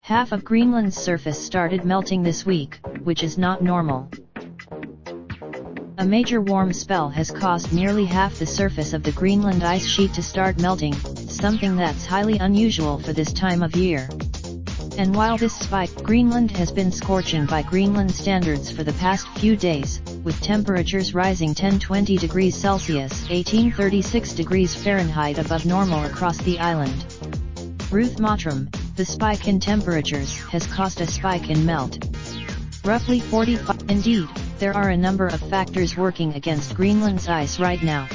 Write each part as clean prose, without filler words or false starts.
Half of Greenland's surface started melting this week, which is not normal. A major warm spell has caused nearly half the surface of the Greenland ice sheet to start melting, something that's highly unusual for this time of year. And while this spike, Greenland has been scorching by Greenland standards for the past few days, with temperatures rising 10-20 degrees Celsius (18-36 degrees Fahrenheit) above normal across the island. Ruth Mottram, the spike in temperatures has caused a spike in melt. Roughly 45. Indeed, there are a number of factors working against Greenland's ice right now.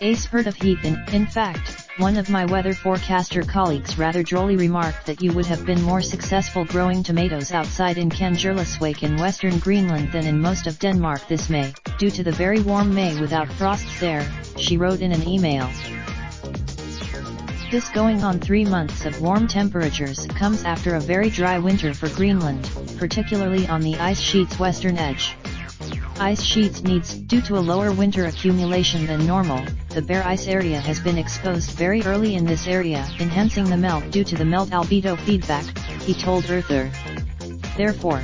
A spurt of heat. In fact, one of my weather forecaster colleagues rather drolly remarked that you would have been more successful growing tomatoes outside in Kangerlussuaq in western Greenland than in most of Denmark this May, due to the very warm May without frosts there, she wrote in an email. This going on 3 months of warm temperatures comes after a very dry winter for Greenland, particularly on the ice sheet's western edge. Ice sheets needs, due to a lower winter accumulation than normal, the bare ice area has been exposed very early in this area, enhancing the melt due to the melt albedo feedback, he told Earther. Therefore,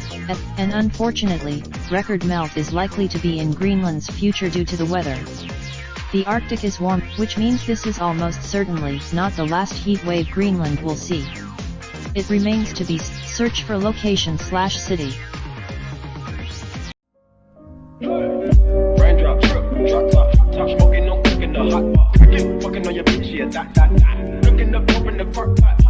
and unfortunately, record melt is likely to be in Greenland's future due to the weather. The Arctic is warm, which means this is almost certainly not the last heat wave Greenland will see. It remains to be search for location/city. Raindrop, drop top smoking, no cooking the hot pot. Fucking on your bitch, yeah, that. Looking up, open the park pot.